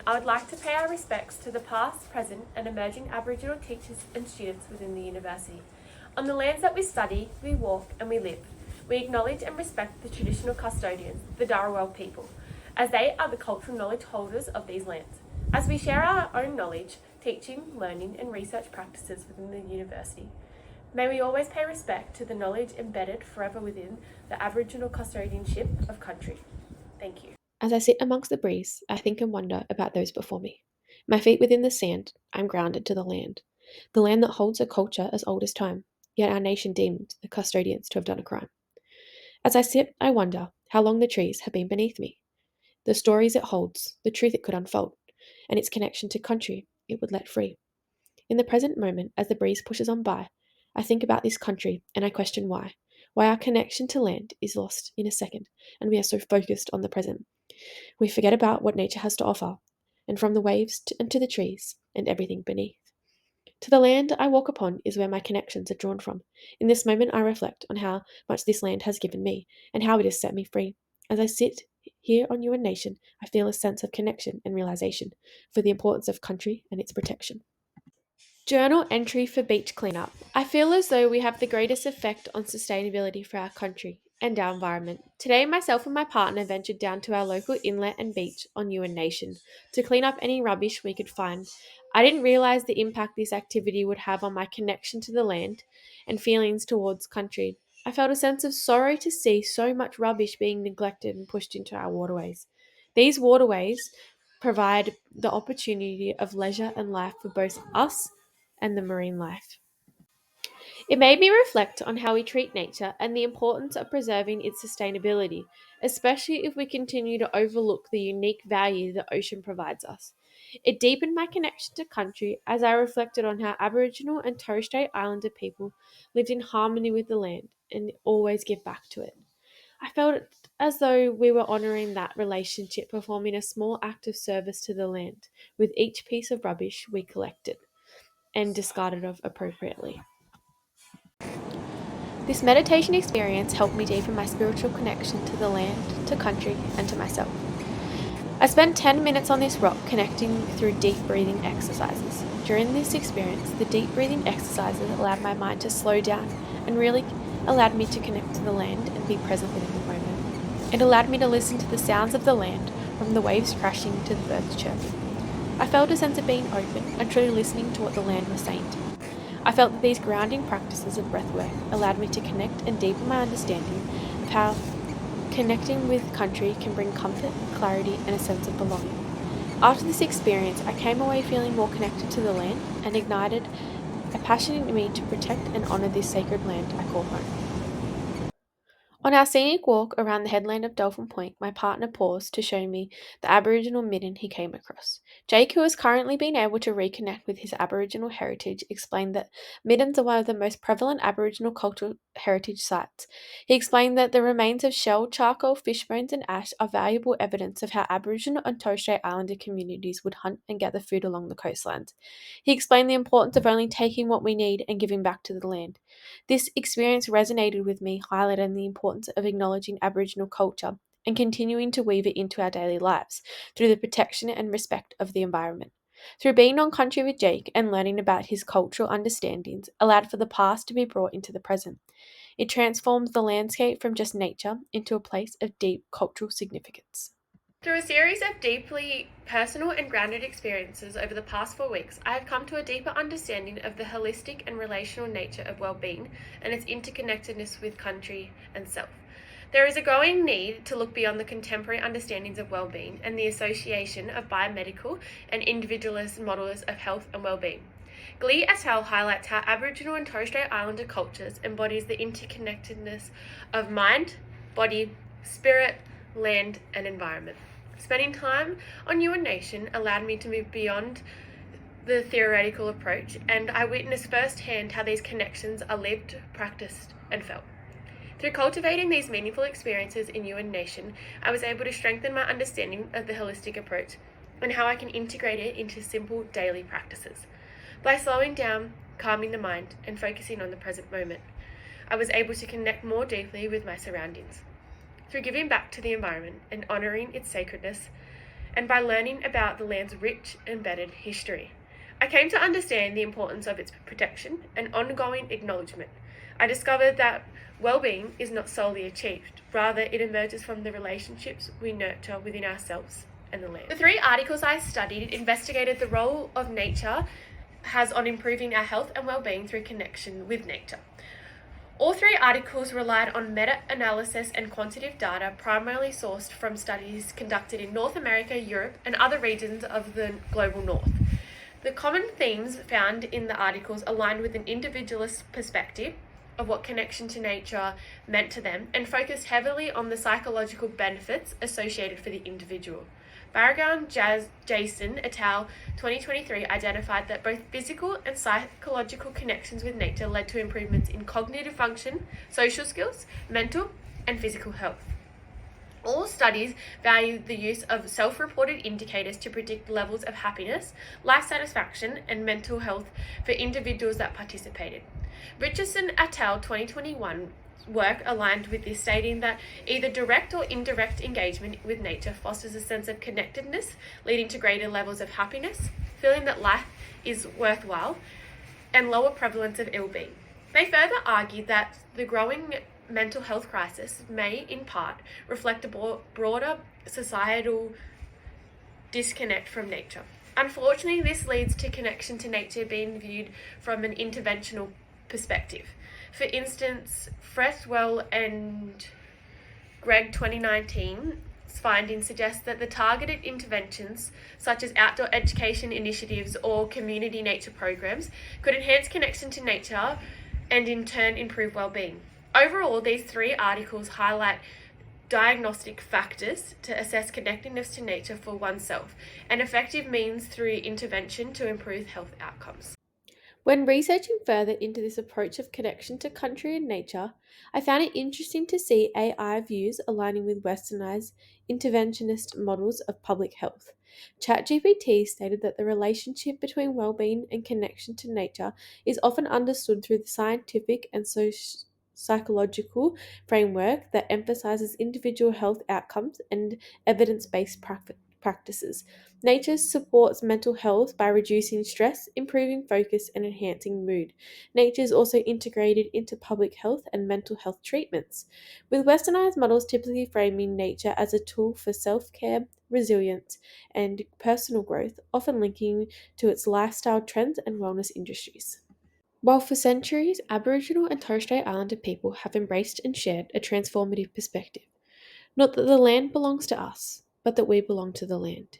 I would like to pay our respects to the past, present, and emerging Aboriginal teachers and students within the university. On the lands that we study, we walk, and we live, we acknowledge and respect the traditional custodians, the Dharawal people, as they are the cultural knowledge holders of these lands. As we share our own knowledge, teaching, learning, and research practices within the university, may we always pay respect to the knowledge embedded forever within the Aboriginal custodianship of country. Thank you. As I sit amongst the breeze, I think and wonder about those before me. My feet within the sand, I'm grounded to the land that holds a culture as old as time, yet our nation deemed the custodians to have done a crime. As I sit, I wonder how long the trees have been beneath me, the stories it holds, the truth it could unfold, and its connection to country it would let free. In the present moment, as the breeze pushes on by, I think about this country and I question why. Why our connection to land is lost in a second, and we are so focused on the present. We forget about what nature has to offer, and from the waves and to the trees and everything beneath. To the land I walk upon is where my connections are drawn from. In this moment, I reflect on how much this land has given me and how it has set me free. As I sit here on UN Nation, I feel a sense of connection and realization for the importance of country and its protection. Journal entry for beach cleanup. I feel as though we have the greatest effect on sustainability for our country and our environment. Today, myself and my partner ventured down to our local inlet and beach on UN Nation to clean up any rubbish we could find. I didn't realize the impact this activity would have on my connection to the land and feelings towards country. I felt a sense of sorrow to see so much rubbish being neglected and pushed into our waterways. These waterways provide the opportunity of leisure and life for both us and the marine life. It made me reflect on how we treat nature and the importance of preserving its sustainability, especially if we continue to overlook the unique value the ocean provides us. It deepened my connection to country as I reflected on how Aboriginal and Torres Strait Islander people lived in harmony with the land and always give back to it. I felt as though we were honouring that relationship, performing a small act of service to the land with each piece of rubbish we collected and discarded of appropriately. This meditation experience helped me deepen my spiritual connection to the land, to country, and to myself. I spent 10 minutes on this rock connecting through deep breathing exercises. During this experience, the deep breathing exercises allowed my mind to slow down and really allowed me to connect to the land and be present within the moment. It allowed me to listen to the sounds of the land, from the waves crashing to the birds chirping. I felt a sense of being open and truly listening to what the land was saying to me. I felt that these grounding practices of breathwork allowed me to connect and deepen my understanding of how connecting with country can bring comfort, clarity, and a sense of belonging. After this experience, I came away feeling more connected to the land and ignited a passion in me to protect and honour this sacred land I call home. On our scenic walk around the headland of Dolphin Point, my partner paused to show me the Aboriginal midden he came across. Jake, who has currently been able to reconnect with his Aboriginal heritage, explained that middens are one of the most prevalent Aboriginal cultural heritage sites. He explained that the remains of shell, charcoal, fish bones, and ash are valuable evidence of how Aboriginal and Torres Strait Islander communities would hunt and gather food along the coastlines. He explained the importance of only taking what we need and giving back to the land. This experience resonated with me, highlighting the importance of acknowledging Aboriginal culture and continuing to weave it into our daily lives through the protection and respect of the environment. Through being on country with Jake and learning about his cultural understandings allowed for the past to be brought into the present. It transforms the landscape from just nature into a place of deep cultural significance. Through a series of deeply personal and grounded experiences over the past 4 weeks, I have come to a deeper understanding of the holistic and relational nature of well-being and its interconnectedness with country and self. There is a growing need to look beyond the contemporary understandings of well-being and the association of biomedical and individualist models of health and well-being. Glee as Hell highlights how Aboriginal and Torres Strait Islander cultures embodies the interconnectedness of mind, body, spirit, land, and environment. Spending time on UN Nation allowed me to move beyond the theoretical approach, and I witnessed firsthand how these connections are lived, practiced, and felt. Through cultivating these meaningful experiences in UN Nation, I was able to strengthen my understanding of the holistic approach and how I can integrate it into simple daily practices. By slowing down, calming the mind, and focusing on the present moment, I was able to connect more deeply with my surroundings. Through giving back to the environment and honouring its sacredness and by learning about the land's rich embedded history. I came to understand the importance of its protection and ongoing acknowledgement. I discovered that well-being is not solely achieved, rather it emerges from the relationships we nurture within ourselves and the land. The 3 articles I studied investigated the role of nature has on improving our health and well-being through connection with nature. All 3 articles relied on meta-analysis and quantitative data primarily sourced from studies conducted in North America, Europe, and other regions of the global north. The common themes found in the articles aligned with an individualist perspective of what connection to nature meant to them and focused heavily on the psychological benefits associated for the individual. Barragan, Jason et al. 2023 identified that both physical and psychological connections with nature led to improvements in cognitive function, social skills, mental, and physical health. All studies value the use of self-reported indicators to predict levels of happiness, life satisfaction, and mental health for individuals that participated. Richardson et al. 2021 work aligned with this, stating that either direct or indirect engagement with nature fosters a sense of connectedness, leading to greater levels of happiness, feeling that life is worthwhile, and lower prevalence of ill-being. They further argued that the growing mental health crisis may, in part, reflect a broader societal disconnect from nature. Unfortunately, this leads to connection to nature being viewed from an interventional perspective. For instance, Freshwell and Gregg 2019 findings suggest that the targeted interventions, such as outdoor education initiatives or community nature programs, could enhance connection to nature and in turn improve well-being. Overall, these 3 articles highlight diagnostic factors to assess connectedness to nature for oneself and effective means through intervention to improve health outcomes. When researching further into this approach of connection to country and nature, I found it interesting to see AI views aligning with westernized interventionist models of public health. ChatGPT stated that the relationship between well-being and connection to nature is often understood through the scientific and psychological framework that emphasizes individual health outcomes and evidence-based practices. Nature supports mental health by reducing stress, improving focus, and enhancing mood. Nature is also integrated into public health and mental health treatments, with westernized models typically framing nature as a tool for self-care, resilience, and personal growth, often linking to its lifestyle trends and wellness industries. While for centuries, Aboriginal and Torres Strait Islander people have embraced and shared a transformative perspective. Not that the land belongs to us, but that we belong to the land.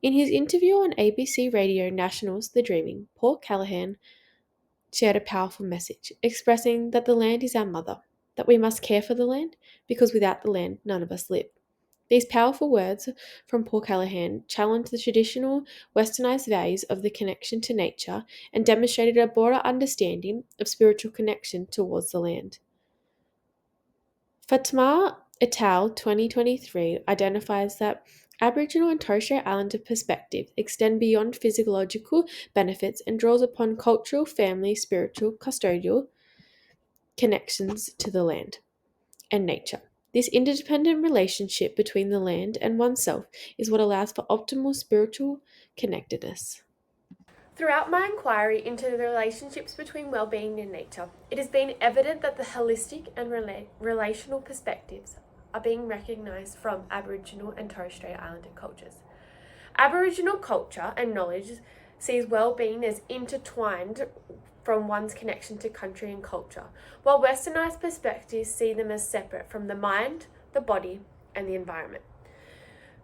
In his interview on ABC Radio National's The Dreaming, Paul Callaghan shared a powerful message, expressing that the land is our mother, that we must care for the land, because without the land, none of us live. These powerful words from Paul Callaghan challenged the traditional westernized values of the connection to nature and demonstrated a broader understanding of spiritual connection towards the land. Fatma et al. 2023 identifies that Aboriginal and Torres Strait Islander perspectives extend beyond physiological benefits and draws upon cultural, family, spiritual, custodial connections to the land and nature. This interdependent relationship between the land and oneself is what allows for optimal spiritual connectedness. Throughout my inquiry into the relationships between well-being and nature, it has been evident that the holistic and relational perspectives are being recognised from Aboriginal and Torres Strait Islander cultures. Aboriginal culture and knowledge sees well-being as intertwined from one's connection to country and culture, while Westernised perspectives see them as separate from the mind, the body, and the environment.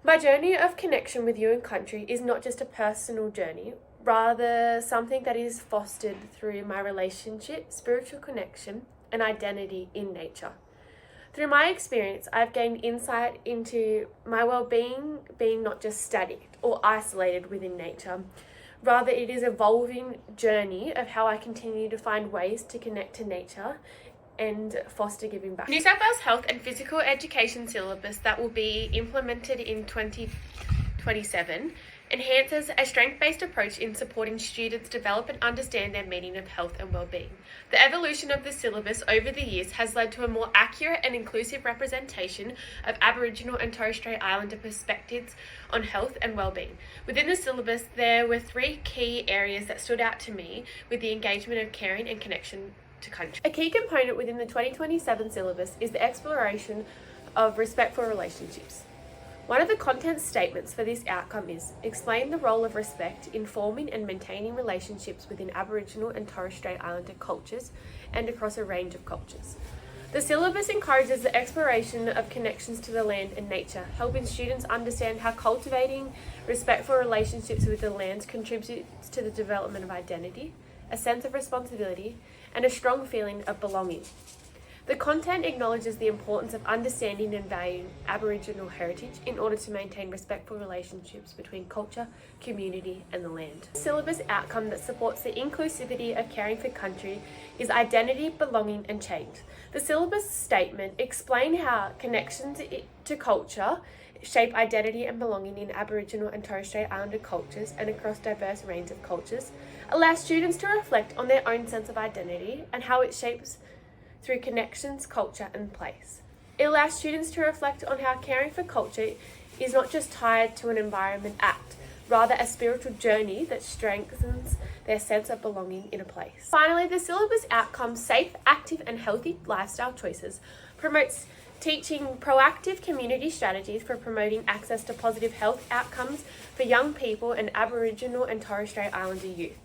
My journey of connection with you and country is not just a personal journey, rather something that is fostered through my relationship, spiritual connection, and identity in nature. Through my experience, I've gained insight into my well-being being not just static or isolated within nature. Rather, it is an evolving journey of how I continue to find ways to connect to nature and foster giving back. New South Wales Health and Physical Education syllabus that will be implemented in 2027 enhances a strength-based approach in supporting students develop and understand their meaning of health and well-being. The evolution of the syllabus over the years has led to a more accurate and inclusive representation of Aboriginal and Torres Strait Islander perspectives on health and well-being. Within the syllabus, there were 3 key areas that stood out to me with the engagement of caring and connection to country. A key component within the 2027 syllabus is the exploration of respectful relationships. One of the content statements for this outcome is explain the role of respect in forming and maintaining relationships within Aboriginal and Torres Strait Islander cultures and across a range of cultures. The syllabus encourages the exploration of connections to the land and nature, helping students understand how cultivating respectful relationships with the land contributes to the development of identity, a sense of responsibility, and a strong feeling of belonging. The content acknowledges the importance of understanding and valuing Aboriginal heritage in order to maintain respectful relationships between culture, community, and the land. The syllabus outcome that supports the inclusivity of caring for country is identity, belonging, and change. The syllabus statement explains how connections to culture shape identity and belonging in Aboriginal and Torres Strait Islander cultures and across diverse range of cultures, allow students to reflect on their own sense of identity and how it shapes through connections, culture, and place. It allows students to reflect on how caring for culture is not just tied to an environment act, rather a spiritual journey that strengthens their sense of belonging in a place. Finally, the syllabus outcome, safe, active, and healthy lifestyle choices, promotes teaching proactive community strategies for promoting access to positive health outcomes for young people and Aboriginal and Torres Strait Islander youth.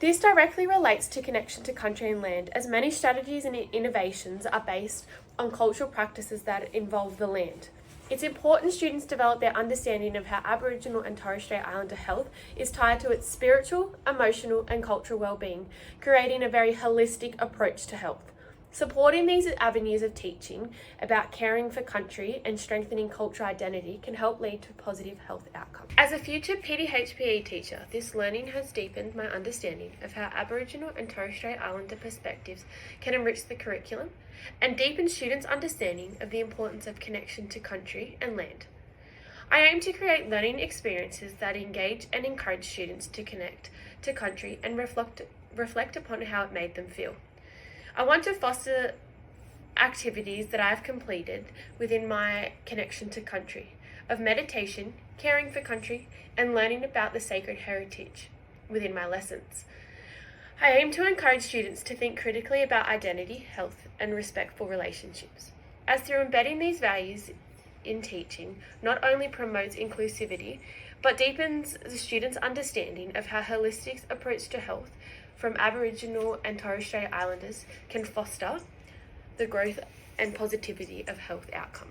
This directly relates to connection to country and land, as many strategies and innovations are based on cultural practices that involve the land. It's important students develop their understanding of how Aboriginal and Torres Strait Islander health is tied to its spiritual, emotional, and cultural well-being, creating a very holistic approach to health. Supporting these avenues of teaching about caring for country and strengthening cultural identity can help lead to positive health outcomes. As a future PDHPE teacher, this learning has deepened my understanding of how Aboriginal and Torres Strait Islander perspectives can enrich the curriculum and deepen students' understanding of the importance of connection to country and land. I aim to create learning experiences that engage and encourage students to connect to country and reflect upon how it made them feel. I want to foster activities that I've completed within my connection to country, of meditation, caring for country, and learning about the sacred heritage within my lessons. I aim to encourage students to think critically about identity, health, and respectful relationships, as through embedding these values in teaching not only promotes inclusivity, but deepens the students' understanding of how holistic approach to health from Aboriginal and Torres Strait Islanders can foster the growth and positivity of health outcomes.